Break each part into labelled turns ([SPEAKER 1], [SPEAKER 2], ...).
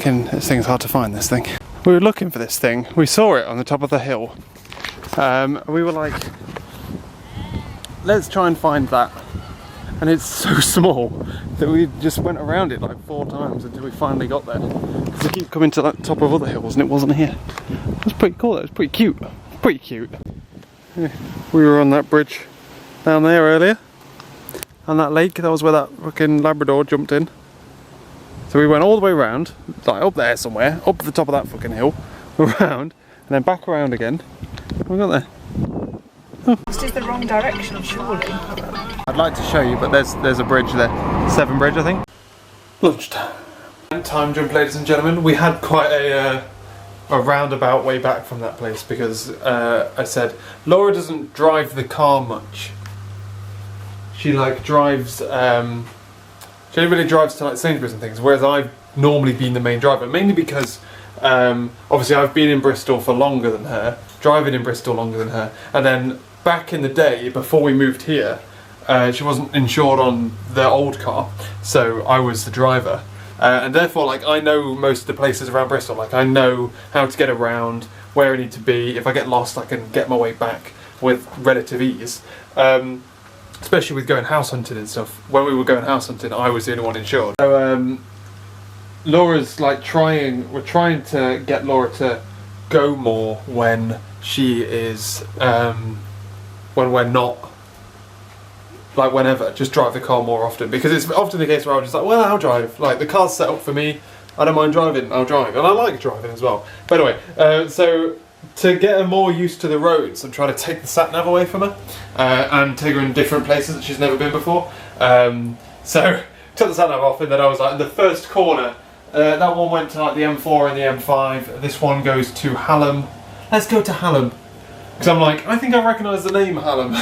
[SPEAKER 1] fucking, this thing's hard to find, this thing. We were looking for this thing, we saw it on the top of the hill. We were like, let's try and find that. And it's so small that we just went around it like 4 times until we finally got there. Because we keep coming to the top of other hills and it wasn't here. It was pretty cool, it was pretty cute. Pretty cute. Yeah. We were on that bridge down there earlier. And that lake, that was where that fucking Labrador jumped in. So we went all the way around, like up there somewhere, up to the top of that fucking hill, around, and then back around again. We got there. Oh.
[SPEAKER 2] This is the wrong direction, surely.
[SPEAKER 1] I'd like to show you, but there's a bridge there. Severn Bridge, I think. Lunchtime. Time jump, ladies and gentlemen. We had quite a roundabout way back from that place because I said Laura doesn't drive the car much. She like drives. She only really drives to like Sainsbury's and things, whereas I've normally been the main driver, mainly because obviously I've been in Bristol for longer than her, driving in Bristol longer than her, and then back in the day before we moved here, she wasn't insured on the old car, so I was the driver, and therefore like I know most of the places around Bristol. Like I know how to get around, where I need to be. If I get lost, I can get my way back with relative ease. Especially with going house hunting and stuff. When we were going house hunting, I was the only one insured. So Laura's like we're trying to get Laura to go more when she is, when we're not, like whenever, just drive the car more often. Because it's often the case where I'm just like, well, I'll drive. Like the car's set up for me, I don't mind driving, I'll drive. And I like driving as well. But anyway, so to get her more used to the roads, I'm trying to take the sat-nav away from her and take her in different places that she's never been before. So took the sat-nav off, and then I was like, in the first corner, that one went to like the M4 and the M5. This one goes to Hallam. Let's go to Hallam. Because I'm like, I think I recognise the name Hallam.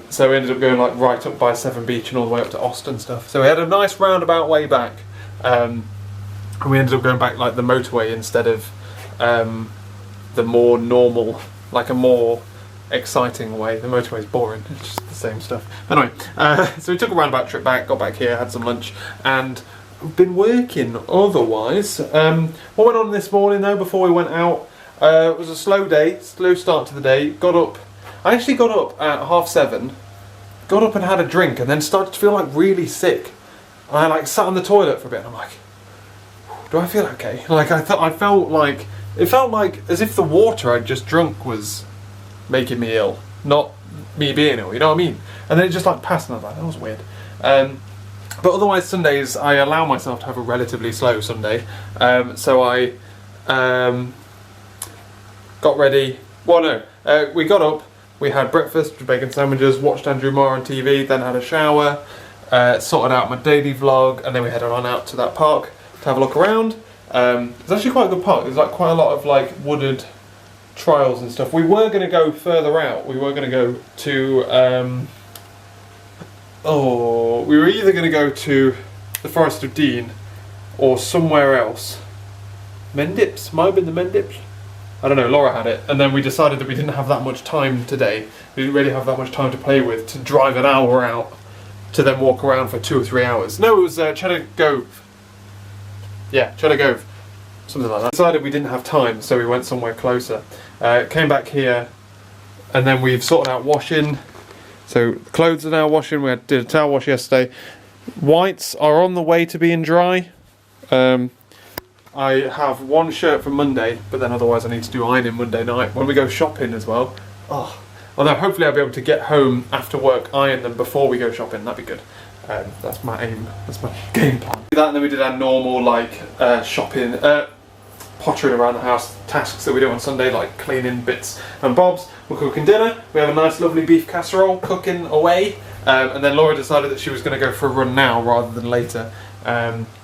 [SPEAKER 1] So we ended up going like right up by Severn Beach and all the way up to Austin stuff. So we had a nice roundabout way back. And we ended up going back like the motorway instead of the more normal, like a more exciting way. The motorway's boring, it's just the same stuff. Anyway, so we took a roundabout trip back, got back here, had some lunch, and been working otherwise. What went on this morning though before we went out? It was a slow day, slow start to the day. I actually got up at 7:30, got up and had a drink, and then started to feel like really sick. And I like sat on the toilet for a bit, and I'm like, do I feel okay? Like it felt like as if the water I'd just drunk was making me ill, not me being ill, you know what I mean? And then it just like passed, and I was like, that was weird. But otherwise Sundays I allow myself to have a relatively slow Sunday. So I got ready. Well, no, we got up, we had breakfast with bacon sandwiches, watched Andrew Marr on TV, then had a shower, sorted out my daily vlog, and then we headed on out to that park to have a look around. It's actually quite a good park. There's like quite a lot of like wooded trials and stuff. We were going to go further out. We were going to go to we were either going to go to the Forest of Dean or somewhere else. Mendips, might have been the Mendips. I don't know, Laura had it, and then we decided that we didn't have that much time today. We didn't really have that much time to play with to drive an hour out to then walk around for 2 or 3 hours. No, it was Cheddar Gove. Yeah, Cheddar Gove. Something like that. Decided we didn't have time, so we went somewhere closer. Came back here, and then we've sorted out washing. So clothes are now washing. We did a towel wash yesterday. Whites are on the way to being dry. I have one shirt for Monday, but then otherwise I need to do ironing Monday night when we go shopping as well. Oh, although hopefully I'll be able to get home after work, iron them before we go shopping. That'd be good. That's my aim. That's my game plan. That, and then we did our normal like shopping, pottering around the house tasks that we do on Sunday, like cleaning bits and bobs. We're cooking dinner. We have a nice lovely beef casserole cooking away, and then Laura decided that she was going to go for a run now rather than later,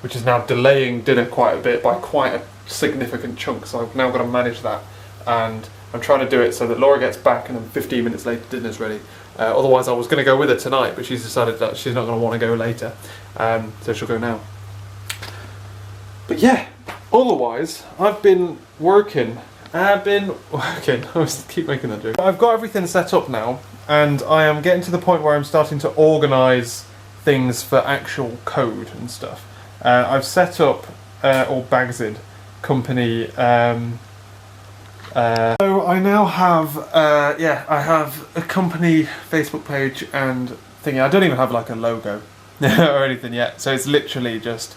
[SPEAKER 1] which is now delaying dinner quite a bit by quite a significant chunk. So I've now got to manage that, and I'm trying to do it so that Laura gets back and then 15 minutes later dinner's ready. Otherwise I was going to go with her tonight, but she's decided that she's not going to want to go later, so she'll go now. But yeah, otherwise I've been working. I keep making that joke. I've got everything set up now, and I am getting to the point where I'm starting to organise things for actual code and stuff. I've set up or Bagsid company. So I now have, I have a company Facebook page and thingy. I don't even have like a logo or anything yet. So it's literally just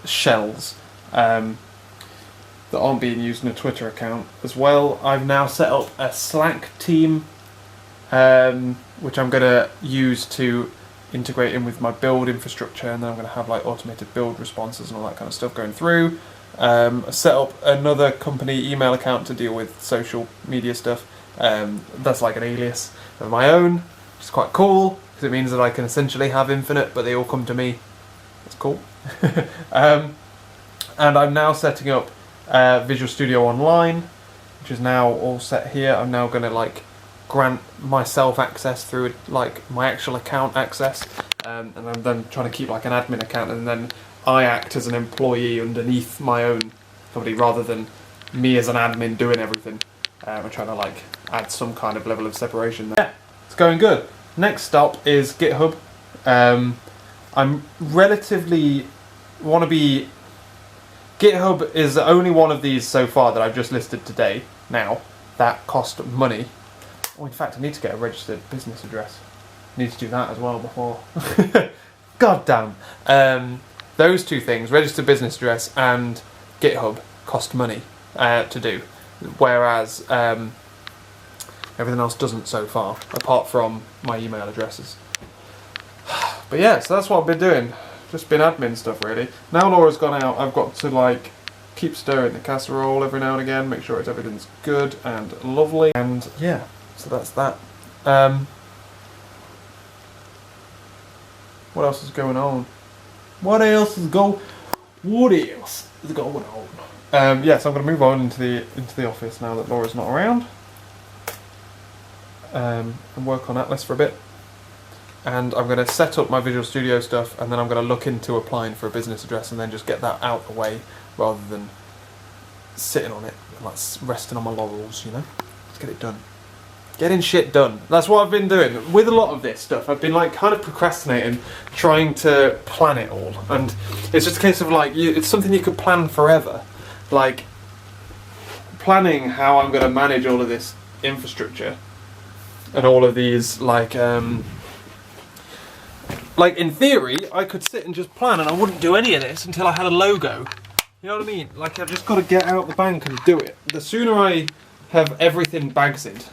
[SPEAKER 1] shells that aren't being used in a Twitter account as well. I've now set up a Slack team, which I'm going to use to integrate in with my build infrastructure, and then I'm going to have like automated build responses and all that kind of stuff going through. I set up another company email account to deal with social media stuff. That's like an alias of my own, which is quite cool because it means that I can essentially have infinite, but they all come to me. That's cool. And I'm now setting up Visual Studio Online, which is now all set here. I'm now going to like grant myself access through like my actual account access, and I'm then trying to keep like an admin account, and then I act as an employee underneath my own company rather than me as an admin doing everything. I'm trying to like add some kind of level of separation there. Yeah, it's going good. Next stop is GitHub. I'm relatively GitHub is the only one of these so far that I've just listed today now that cost money. Oh, in fact, I need to get a registered business address. I need to do that as well before. God damn. Those two things, registered business address and GitHub, cost money to do, whereas everything else doesn't so far, apart from my email addresses. But yeah, so that's what I've been doing. Just been admin stuff really. Now Laura's gone out, I've got to like keep stirring the casserole every now and again, make sure everything's good and lovely, and yeah, so that's that. What else is going on? What else is going on? Yeah, so I'm going to move on into the office now that Laura's not around, and work on Atlas for a bit. And I'm going to set up my Visual Studio stuff, and then I'm going to look into applying for a business address, and then just get that out of the way rather than sitting on it, like resting on my laurels. You know, let's get it done. Getting shit done. That's what I've been doing with a lot of this stuff. I've been like kind of procrastinating, trying to plan it all, and it's just a case of like it's something you could plan forever, like planning how I'm going to manage all of this infrastructure and all of these like in theory I could sit and just plan and I wouldn't do any of this until I had a logo. You know what I mean? Like I've just got to get out the bank and do it. The sooner I have everything bagsed,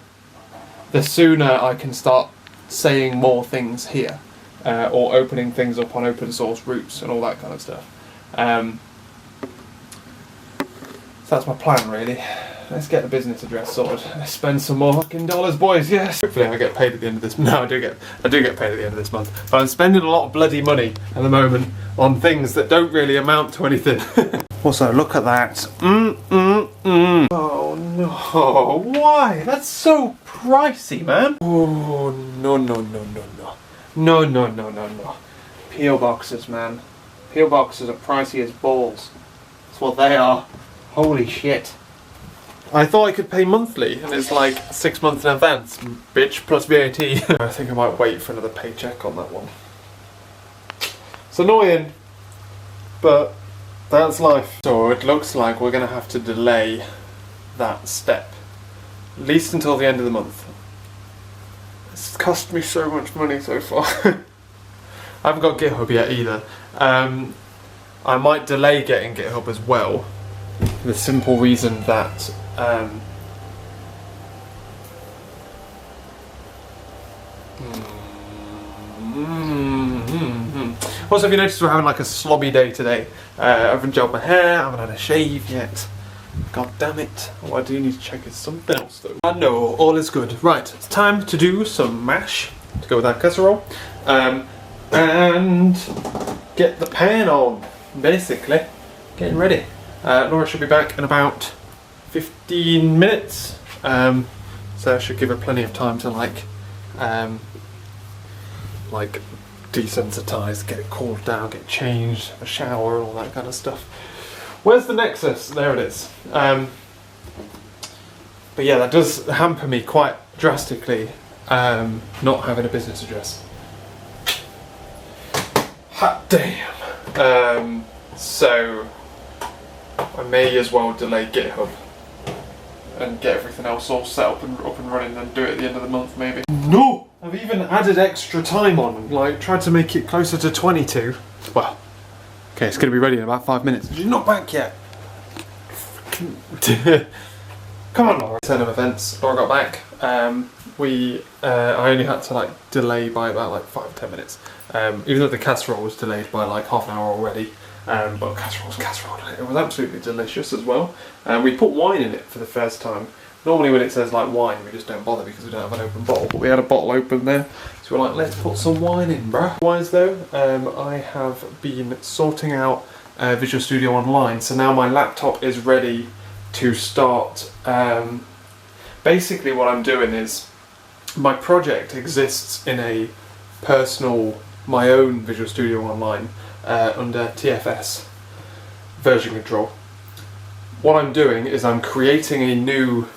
[SPEAKER 1] the sooner I can start saying more things here, or opening things up on open source routes and all that kind of stuff. So that's my plan really. Let's get the business address sorted. Let's spend some more fucking dollars, boys, yes! Hopefully I get paid at the end of this month. No, I do get paid at the end of this month. But I'm spending a lot of bloody money at the moment on things that don't really amount to anything. Also, look at that. Oh no, why? That's so pricey, man. Oh, no. No. P.O. boxes, man. P.O. boxes are pricey as balls. That's what they are. Holy shit. I thought I could pay monthly, and it's like 6 months in advance, bitch, plus VAT. I think I might wait for another paycheck on that one. It's annoying, but that's life. So it looks like we're going to have to delay that step, at least until the end of the month. It's cost me so much money so far. I haven't got GitHub yet either. I might delay getting GitHub as well, for the simple reason that Also, if you noticed, we're having like a slobby day today. I haven't gelled my hair, I haven't had a shave yet. God damn it. What I do need to check is something else though. No, all is good. Right, it's time to do some mash to go with that casserole. And get the pan on, basically. Getting ready. Laura should be back in about 15 minutes. So I should give her plenty of time to like desensitise, get it cooled down, get changed, have a shower and all that kind of stuff. Where's the Nexus? There it is. But yeah, that does hamper me quite drastically, not having a business address. Hot damn. So I may as well delay GitHub and get everything else all set up and running and do it at the end of the month maybe. No! I've even added extra time on, like tried to make it closer to 22. Well, okay, it's going to be ready in about 5 minutes. She's not back yet. Come on, Laura. Turn of events. Laura got back. I only had to like delay by about like 5-10 minutes. Even though the casserole was delayed by like half an hour already. But casserole. It was absolutely delicious as well. We put wine in it for the first time. Normally when it says like wine, we just don't bother because we don't have an open bottle. But we had a bottle open there, so we're like, let's put some wine in, bruh. Wise though, I have been sorting out Visual Studio Online, so now my laptop is ready to start. Basically what I'm doing is, my project exists in a personal, my own Visual Studio Online under TFS version control. What I'm doing is I've created a new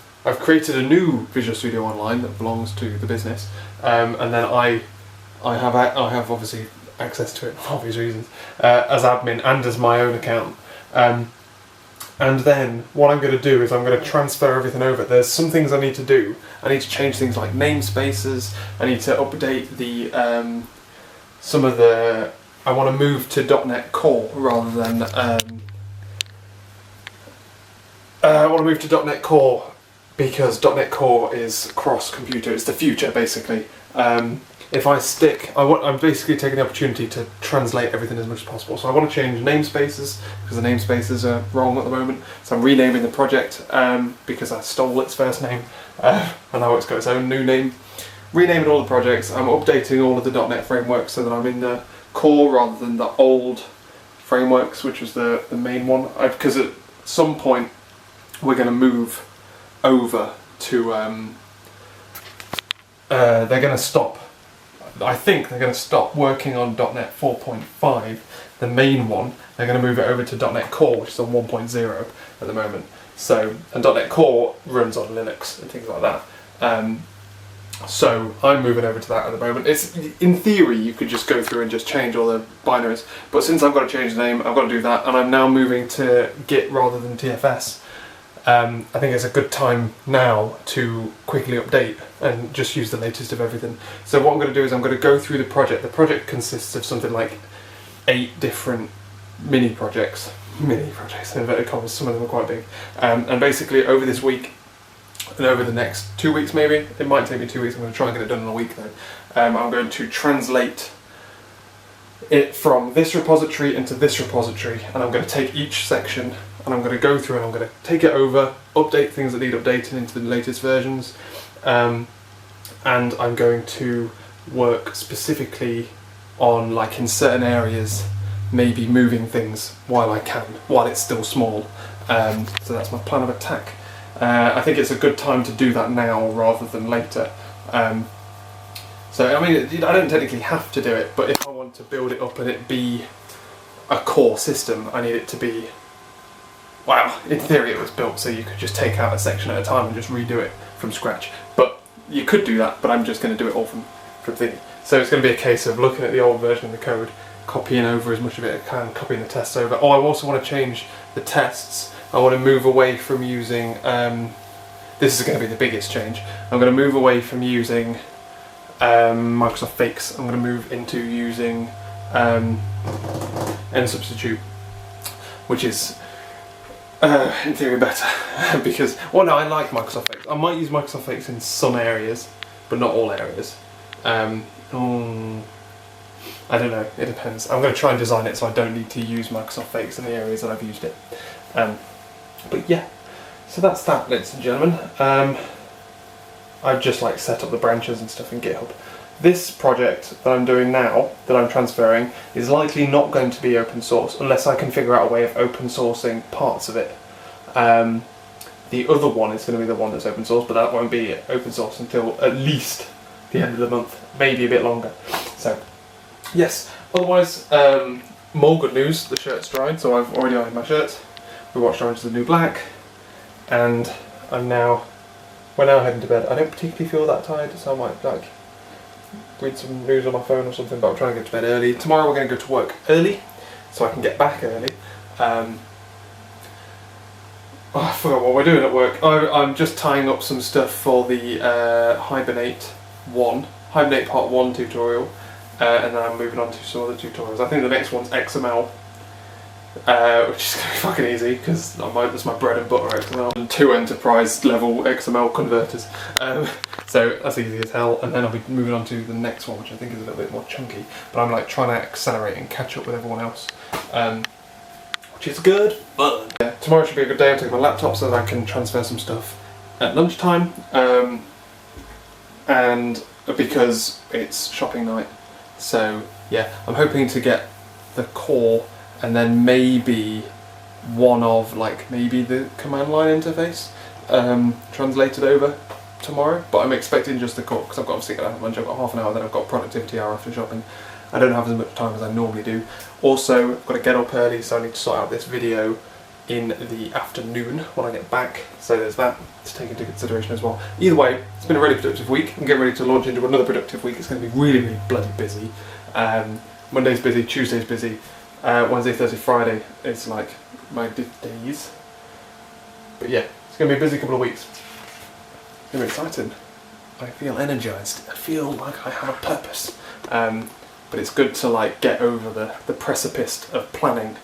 [SPEAKER 1] Visual Studio Online that belongs to the business, and then I have obviously access to it for obvious reasons as admin and as my own account. And then what I'm going to do is I'm going to transfer everything over. There's some things I need to do. I need to change things like namespaces. I need to update the I want to move to .NET Core rather than I want to move to .NET Core because .NET Core is cross-computer. It's the future, basically. If I stick, I'm basically taking the opportunity to translate everything as much as possible. So I want to change namespaces because the namespaces are wrong at the moment. So I'm renaming the project because I stole its first name and now it's got its own new name. Renaming all the projects. I'm updating all of the .NET frameworks so that I'm in the core rather than the old frameworks, which was the main one. Because at some point we're going to move over to. They're going to stop. I think they're going to stop working on .NET 4.5, the main one. They're going to move it over to .NET Core, which is on 1.0 at the moment. So, and .NET Core runs on Linux and things like that. So I'm moving over to that at the moment. It's in theory you could just go through and just change all the binaries, but since I've got to change the name, I've got to do that, and I'm now moving to Git rather than TFS. I think it's a good time now to quickly update and just use the latest of everything. So what I'm going to do is I'm going to go through the project. The project consists of something like 8 different mini projects, in inverted commas, some of them are quite big. And basically over this week, and over the next 2 weeks maybe, it might take me 2 weeks, I'm going to try and get it done in a week though, I'm going to translate it from this repository into this repository, and I'm going to take each section and I'm going to go through and I'm going to take it over, update things that need updating into the latest versions, and I'm going to work specifically on, like in certain areas, maybe moving things while I can, while it's still small. So that's my plan of attack. I think it's a good time to do that now rather than later. So I mean, I don't technically have to do it, but if I want to build it up and it be a core system, I need it to be, well, in theory it was built so you could just take out a section at a time and just redo it from scratch. But you could do that, but I'm just going to do it all from thinking. So it's going to be a case of looking at the old version of the code, copying over as much of it as I can, copying the tests over. Oh, I also want to change the tests. I want to move away from using, this is going to be the biggest change, I'm going to move away from using Microsoft Fakes. I'm going to move into using N-Substitute, which is in theory better, because, well no, I like Microsoft Fakes. I might use Microsoft Fakes in some areas, but not all areas. I don't know, it depends. I'm going to try and design it so I don't need to use Microsoft Fakes in the areas that I've used it. But yeah, so that's that, ladies and gentlemen. I've just like set up the branches and stuff in GitHub. This project that I'm doing now, that I'm transferring, is likely not going to be open source unless I can figure out a way of open sourcing parts of it. The other one is going to be the one that's open source, but that won't be open source until at least the end of the month, maybe a bit longer. So, yes, otherwise, more good news, the shirt's dried, so I've already ironed my shirt. We watched Orange is the New Black, and we're now heading to bed. I don't particularly feel that tired, so I might like read some news on my phone or something, but I'm trying to get to bed early. Tomorrow we're going to go to work early, so I can get back early. Oh, I forgot what we're doing at work. I'm just tying up some stuff for the Hibernate Part 1 tutorial, and then I'm moving on to some other tutorials. I think the next one's XML, which is going to be fucking easy because that's my bread and butter, XML. And 2 enterprise level XML converters. So that's easy as hell, and then I'll be moving on to the next one, which I think is a little bit more chunky, but I'm like trying to accelerate and catch up with everyone else. Which is good fun. Yeah, tomorrow should be a good day. I'll take my laptop so that I can transfer some stuff at lunchtime, and because it's shopping night. So yeah, I'm hoping to get the core and then maybe one of maybe the command line interface translated over tomorrow, but I'm expecting just the core because I've got obviously got lunch. I've got half an hour, then I've got productivity hour after shopping. I don't have as much time as I normally do. Also, I've got to get up early, so I need to sort out this video in the afternoon when I get back. So there's that to take into consideration as well. Either way, it's been a really productive week. I'm getting ready to launch into another productive week. It's going to be really, really bloody busy. Monday's busy, Tuesday's busy, Wednesday, Thursday, Friday is like my days. But yeah, it's going to be a busy couple of weeks. It's going to be exciting. I feel energised. I feel like I have a purpose. But it's good to get over the precipice of planning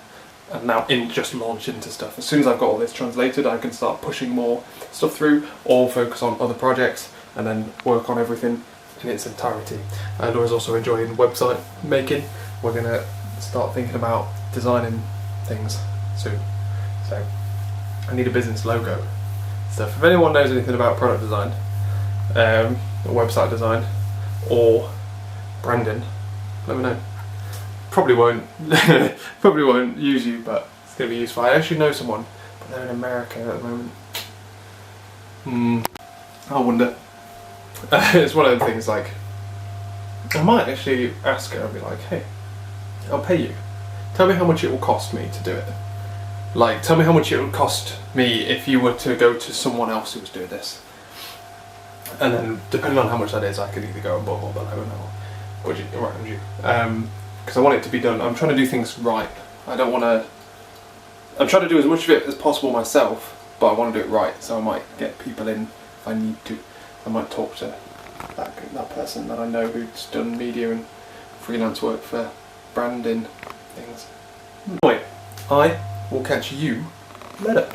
[SPEAKER 1] and now just launch into stuff. As soon as I've got all this translated, I can start pushing more stuff through or focus on other projects and then work on everything in its entirety. Laura's also enjoying website making. We're going to start thinking about designing things soon. So I need a business logo stuff. If anyone knows anything about product design, or website design, or branding, let me know. Probably won't use you, but it's going to be useful. I actually know someone, but they're in America at the moment. I wonder. It's one of the things I might actually ask her and be like, hey, I'll pay you. Tell me how much it will cost me to do it. Tell me how much it would cost me if you were to go to someone else who was doing this. And then, depending on how much that is, I could either go above or below now. Around you. Because I want it to be done. I'm trying to do things right. I don't want to... I'm trying to do as much of it as possible myself, but I want to do it right, so I might get people in if I need to. I might talk to that person that I know who's done media and freelance work for branding things. Anyway, I will catch you later.